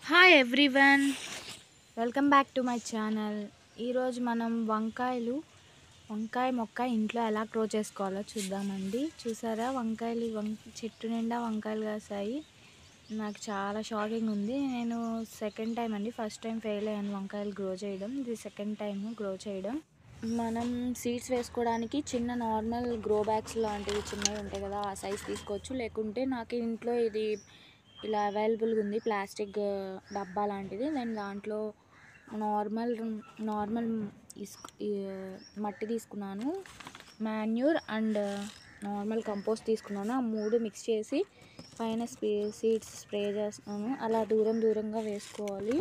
Hi everyone, welcome back to my channel. ఈరోజు మనం వంకాయ మొక్క ఇంట్లో ఎలా గ్రో చేసుకోవాలో చూద్దామండి. చూసారా, చెట్టు నిండా వంకాయలు కాసాయి. నాకు చాలా షాకింగ్ ఉంది. నేను సెకండ్ టైం అండి, ఫస్ట్ టైం ఫెయిల్ అయ్యాను వంకాయలు గ్రో చేయడం. ఇది సెకండ్ టైం గ్రో చేయడం. మనం సీడ్స్ వేసుకోవడానికి చిన్న నార్మల్ గ్రో బ్యాగ్స్ లాంటివి చిన్నవి ఉంటాయి కదా, ఆ సైజ్ తీసుకోవచ్చు. లేకుంటే నాకు ఇంట్లో ఇది ఇలా అవైలబుల్గా ఉంది, ప్లాస్టిక్ డబ్బా లాంటిది. నేను దాంట్లో నార్మల్ మట్టి తీసుకున్నాను, మాన్యూర్ అండ్ నార్మల్ కంపోస్ట్ తీసుకున్నాను. ఆ మూడు మిక్స్ చేసి పైన సీడ్స్ స్ప్రే చేస్తున్నాను. అలా దూరంగా వేసుకోవాలి.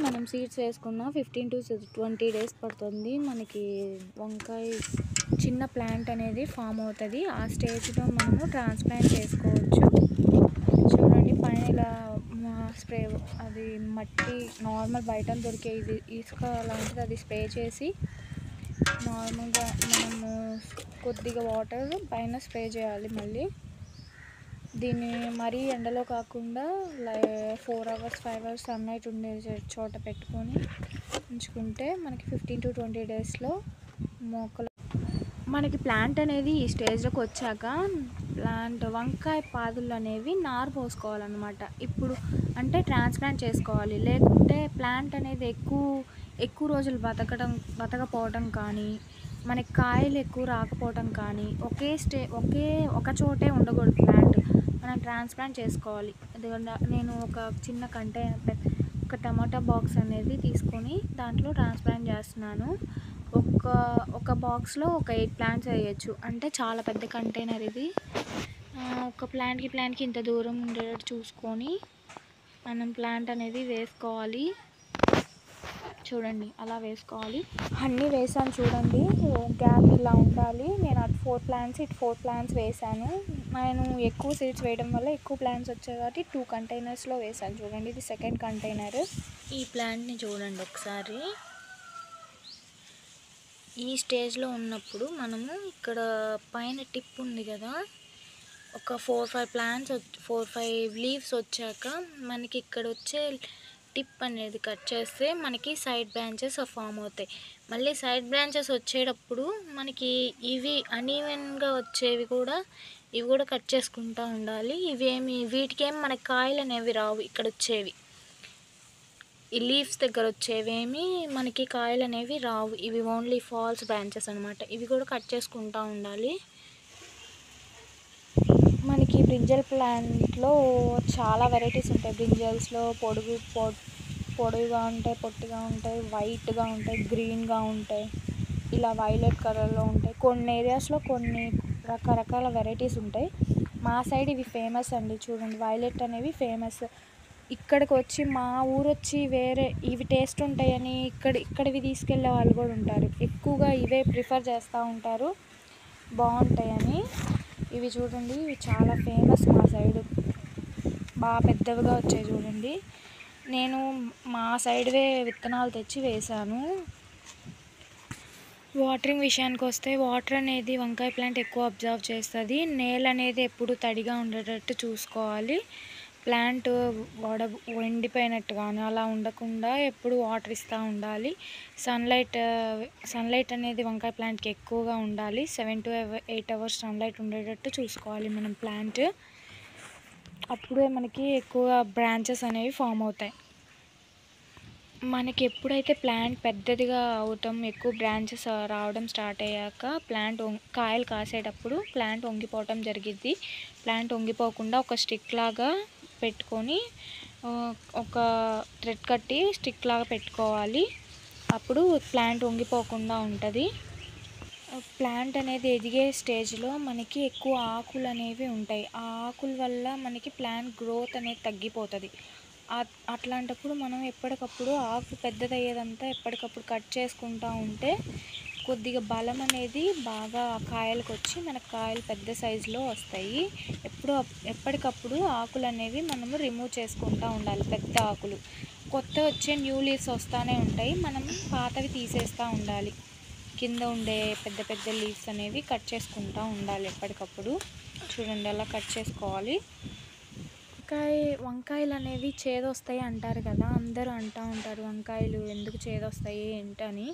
మనం సీడ్స్ వేసుకున్న 15 to 20 days పడుతుంది మనకి వంకాయ చిన్న ప్లాంట్ అనేది ఫామ్ అవుతుంది. ఆ స్టేజ్లో మనము ట్రాన్స్ప్లాంట్ చేసుకోవచ్చు. చూడండి, పైన ఇలా స్ప్రే, అది మట్టి నార్మల్ బయట దొరికే ఇది ఇసుక లాంటిది, అది స్ప్రే చేసి నార్మల్గా మనము కొద్దిగా వాటర్ పైన స్ప్రే చేయాలి. మళ్ళీ దీన్ని మరీ ఎండలో కాకుండా 4 hours 5 hours సన్లైట్ ఉండే చోట పెట్టుకొని ఉంచుకుంటే మనకి 15 to 20 daysలో మొక్కలు మనకి ప్లాంట్ అనేది ఈ స్టేజ్లోకి వచ్చాక వంకాయ పాదులు అనేవి నారు పోసుకోవాలన్నమాట. ఇప్పుడు అంటే ట్రాన్స్ప్లాంట్ చేసుకోవాలి. లేకుంటే ప్లాంట్ అనేది ఎక్కువ రోజులు బతకపోవడం కానీ, మనకి కాయలు ఎక్కువ రాకపోవడం కానీ, ఒక చోటే ఉండకూడదు ప్లాంట్. మనం ట్రాన్స్ప్లాంట్ చేసుకోవాలి. నేను ఒక చిన్న కంటైనర్, ఒక టమాటా బాక్స్ అనేది తీసుకొని దాంట్లో ట్రాన్స్ప్లాంట్ చేస్తున్నాను. ఒక బాక్స్లో ఒక 8 ప్లాంట్స్ వేయచ్చు. అంటే చాలా పెద్ద కంటైనర్ ఇది. ఒక ప్లాంట్కి ఇంత దూరం ఉండేటట్టు చూసుకొని మనం ప్లాంట్ అనేది వేసుకోవాలి. చూడండి, అలా వేసుకోవాలి. అన్నీ వేసాను చూడండి, గ్యాప్ ఇలా ఉండాలి. నేను అటు 4 ప్లాంట్స్ ఇటు 4 ప్లాంట్స్ వేసాను. నేను ఎక్కువ సీడ్స్ వేయడం వల్ల ఎక్కువ ప్లాంట్స్ వచ్చాయి కాబట్టి 2 కంటైనర్స్లో వేసాను. చూడండి, ఇది సెకండ్ కంటైనర్. ఈ ప్లాంట్ని చూడండి ఒకసారి. ఈ స్టేజ్లో ఉన్నప్పుడు మనము ఇక్కడ పైన టిప్ ఉంది కదా, ఒక 4-5 లీవ్స్ వచ్చాక మనకి ఇక్కడ వచ్చే టిప్ అనేది కట్ చేస్తే మనకి సైడ్ బ్రాంచెస్ ఫామ్ అవుతాయి. మళ్ళీ సైడ్ బ్రాంచెస్ వచ్చేటప్పుడు మనకి ఇవి అనీవెన్గా వచ్చేవి కూడా, ఇవి కూడా కట్ చేసుకుంటూ ఉండాలి. వీటికేమి మనకి కాయలు అనేవి రావు. ఇక్కడ వచ్చేవి ఈ లీవ్స్ దగ్గర వచ్చేవేమి మనకి కాయలు అనేవి రావు. ఇవి ఓన్లీ ఫాల్స్ బ్రాంచెస్ అనమాట. ఇవి కూడా కట్ చేసుకుంటూ ఉండాలి. మనకి బ్రింజల్ ప్లాంట్లో చాలా వెరైటీస్ ఉంటాయి. బ్రింజల్స్లో పొడుగుగా ఉంటాయి, పొట్టిగా ఉంటాయి, వైట్గా ఉంటాయి, గ్రీన్గా ఉంటాయి, ఇలా వైలెట్ కలర్లో ఉంటాయి. కొన్ని ఏరియాస్లో కొన్ని రకరకాల వెరైటీస్ ఉంటాయి. మా సైడ్ ఇవి ఫేమస్ అండి. చూడండి, వైలెట్ అనేవి ఫేమస్. ఇక్కడికి వచ్చి మా ఊరు వచ్చి వేరే ఇవి టేస్ట్ ఉంటాయని ఇక్కడివి తీసుకెళ్ళే వాళ్ళు కూడా ఉంటారు. ఎక్కువగా ఇవే ప్రిఫర్ చేస్తూ ఉంటారు, బాగుంటాయని. ఇవి చూడండి, ఇవి చాలా ఫేమస్ మా సైడు. బాగా పెద్దవిగా వచ్చాయి చూడండి. నేను మా సైడ్వే విత్తనాలు తెచ్చి వేశాను. వాటరింగ్ విషయానికి వస్తే, వాటర్ అనేది వంకాయ ప్లాంట్ ఎక్కువ అబ్జర్వ్ చేస్తుంది. నేల అనేది ఎప్పుడు తడిగా ఉండేటట్టు చూసుకోవాలి. ప్లాంట్ ఎండిపోయినట్టు కానీ అలా ఉండకుండా ఎప్పుడు వాటర్ ఇస్తూ ఉండాలి. సన్లైట్ అనేది వంకాయ ప్లాంట్కి ఎక్కువగా ఉండాలి. 7 to 8 hours సన్లైట్ ఉండేటట్టు చూసుకోవాలి మనం ప్లాంట్. అప్పుడే మనకి ఎక్కువ బ్రాంచెస్ అనేవి ఫామ్ అవుతాయి. మనకి ఎప్పుడైతే ప్లాంట్ పెద్దదిగా అవుతాం, ఎక్కువ బ్రాంచెస్ రావడం స్టార్ట్ అయ్యాక కాయలు కాసేటప్పుడు ప్లాంట్ వంగిపోవటం జరిగిద్ది. ప్లాంట్ వంగిపోకుండా ఒక స్టిక్ లాగా పెట్టుకొని, ఒక థ్రెడ్ కట్టి స్టిక్ లాగా పెట్టుకోవాలి. అప్పుడు ప్లాంట్ వంగిపోకుండా ఉంటుంది. ప్లాంట్ అనేది ఎదిగే స్టేజ్లో మనకి ఎక్కువ ఆకులు అనేవి ఉంటాయి. ఆ ఆకుల వల్ల మనకి ప్లాంట్ గ్రోత్ అనేది తగ్గిపోతుంది. అట్లాంటప్పుడు మనం ఎప్పటికప్పుడు ఆకు పెద్దదయ్యేదంతా ఎప్పటికప్పుడు కట్ చేసుకుంటూ ఉంటే కొద్దిగా బలం అనేది బాగా కాయలకు వచ్చి మనకు కాయలు పెద్ద సైజులో వస్తాయి. ఎప్పటికప్పుడు ఆకులు అనేవి మనము రిమూవ్ చేసుకుంటూ ఉండాలి. పెద్ద ఆకులు కొత్త వచ్చే న్యూ లీవ్స్ వస్తూనే ఉంటాయి. మనం పాతవి తీసేస్తూ ఉండాలి. కింద ఉండే పెద్ద లీవ్స్ అనేవి కట్ చేసుకుంటూ ఉండాలి ఎప్పటికప్పుడు. చూడండి, అలా కట్ చేసుకోవాలి. వంకాయలు అనేవి చేదొస్తాయి అంటారు కదా, అందరూ అంటూ ఉంటారు వంకాయలు ఎందుకు చేదొస్తాయి ఏంటని.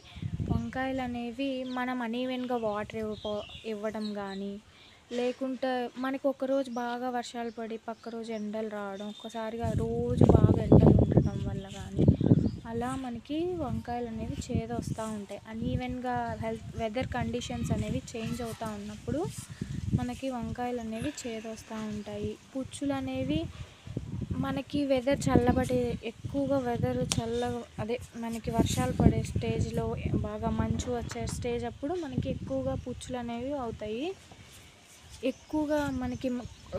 వంకాయలు అనేవి మనం అనీవెన్గా వాటర్ ఇవ్వడం కానీ, లేకుంటే మనకి ఒకరోజు బాగా వర్షాలు పడి పక్క రోజు ఎండలు రావడం, ఒక్కసారిగా రోజు బాగా ఎండలు ఉండటం వల్ల కానీ అలా మనకి వంకాయలు అనేవి చేదొస్తూ ఉంటాయి. అనీవెన్గా వెదర్ కండిషన్స్ అనేవి చేంజ్ అవుతూ ఉన్నప్పుడు మనకి వంకాయలు అనేవి చేదొస్తూ ఉంటాయి. పుచ్చులు అనేవి మనకి వెదర్ చల్లబడి ఎక్కువగా అదే మనకి వర్షాలు పడే స్టేజ్లో బాగా మంచు వచ్చే స్టేజ్ అప్పుడు మనకి ఎక్కువగా పుచ్చులు అనేవి అవుతాయి. ఎక్కువగా మనకి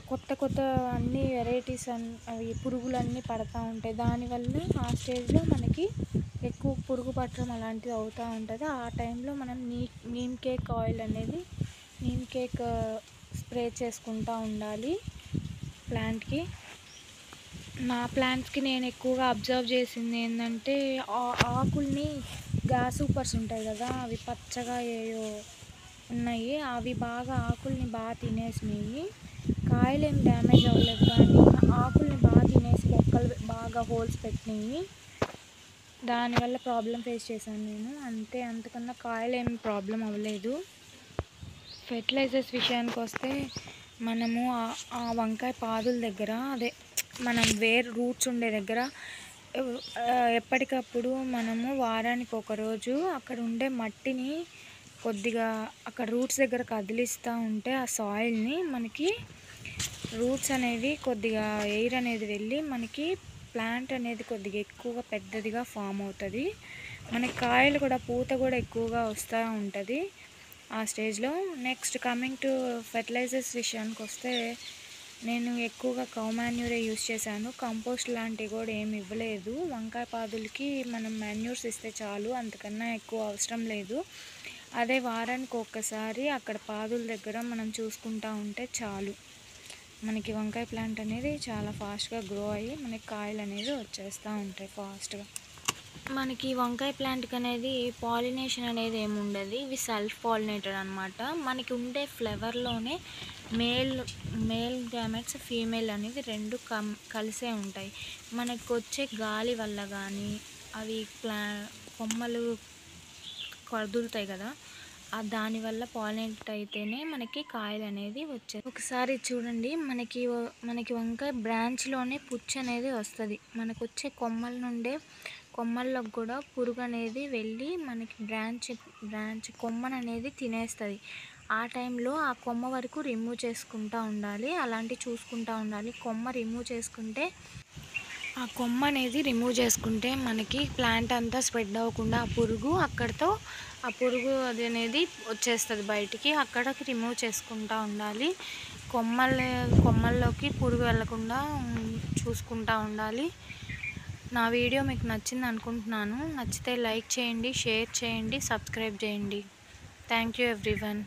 కొత్త అన్ని వెరైటీస్ అవి పురుగులన్నీ పడతా ఉంటాయి. దానివల్ల ఆ స్టేజ్లో మనకి ఎక్కువ పురుగు పట్టడం అలాంటిది అవుతూ ఉంటుంది. ఆ టైంలో మనం నీమ్ కేక్ స్ప్రే చేసుకుంటూ ఉండాలి ప్లాంట్కి. నా ప్లాంట్స్కి నేను ఎక్కువగా అబ్జర్వ్ చేసింది ఏంటంటే, ఆకుల్ని గ్రాస్ సూపర్స్ ఉంటాయి కదా, అవి పచ్చగా ఏయో ఉన్నాయి, అవి బాగా ఆకుల్ని బాగా తినేసినాయి. కాయలు ఏం డ్యామేజ్ అవ్వలేదు కానీ ఆకుల్ని బాగా తినేసి మొక్కలు బాగా హోల్స్ పెట్టినాయి. దానివల్ల ప్రాబ్లం ఫేస్ చేశాను నేను. అంతకన్నా కాయలు ఏమి ప్రాబ్లం అవ్వలేదు. ఫెర్టిలైజర్స్ విషయానికి వస్తే మనము ఆ వంకాయ పాదుల దగ్గర, అదే మనం రూట్స్ ఉండే దగ్గర ఎప్పటికప్పుడు మనము వారానికి ఒకరోజు అక్కడ ఉండే మట్టిని కొద్దిగా అక్కడ రూట్స్ దగ్గర కదిలిస్తూ ఉంటే ఆ సాయిల్ని మనకి రూట్స్ అనేవి కొద్దిగా ఎయిర్ అనేది వెళ్ళి మనకి ప్లాంట్ అనేది కొద్దిగా ఎక్కువగా పెద్దదిగా ఫామ్ అవుతుంది. మనకి కాయలు కూడా పూత కూడా ఎక్కువగా వస్తూ ఉంటుంది ఆ స్టేజ్లో. నెక్స్ట్ కమింగ్ టు ఫెర్టిలైజర్స్ విషయానికి వస్తే నేను ఎక్కువగా కౌ మాన్యూరే యూస్ చేశాను. కంపోస్ట్ లాంటివి కూడా ఏమి ఇవ్వలేదు. వంకాయ పాదులకి మనం మాన్యూర్స్ ఇస్తే చాలు, అంతకన్నా ఎక్కువ అవసరం లేదు. అదే వారానికి ఒక్కసారి అక్కడ పాదుల దగ్గర మనం చూసుకుంటూ ఉంటే చాలు, మనకి వంకాయ ప్లాంట్ అనేది చాలా ఫాస్ట్గా గ్రో అయ్యి మనకి కాయలు అనేవి వచ్చేస్తూ ఉంటాయి ఫాస్ట్గా. మనకి వంకాయ ప్లాంట్కి అనేది పాలినేషన్ అనేది ఏమి ఉండదు, ఇవి సెల్ఫ్ పాలినేటెడ్ అనమాట. మనకి ఉండే ఫ్లవర్లోనే మేల్ గ్యామెట్స్, ఫీమేల్ అనేది రెండు కలిసే ఉంటాయి. మనకు వచ్చే గాలి వల్ల కానీ అవి కొమ్మలు కదులుతాయి కదా, దానివల్ల పాలినేట్ అయితేనే మనకి కాయలు అనేది వచ్చాయి. ఒకసారి చూడండి, మనకి వంకాయ బ్రాంచ్లోనే పుచ్చు అనేది వస్తుంది. మనకు వచ్చే కొమ్మల్లోకి కూడా పురుగు అనేది వెళ్ళి మనకి బ్రాంచ్ కొమ్మను అనేది తినేస్తుంది. ఆ టైంలో ఆ కొమ్మ వరకు రిమూవ్ చేసుకుంటూ ఉండాలి, అలాంటివి చూసుకుంటూ ఉండాలి. ఆ కొమ్మ అనేది రిమూవ్ చేసుకుంటే మనకి ప్లాంట్ అంతా స్ప్రెడ్ అవ్వకుండా ఆ పురుగు అది అనేది వచ్చేస్తుంది బయటికి. అక్కడికి రిమూవ్ చేసుకుంటూ ఉండాలి. కొమ్మల్లోకి పురుగు వెళ్ళకుండా చూసుకుంటూ ఉండాలి. నా వీడియో మీకు నచ్చింది అనుకుంటున్నాను. నచ్చితే లైక్ చేయండి, షేర్ చేయండి, సబ్స్క్రైబ్ చేయండి. Thank you everyone.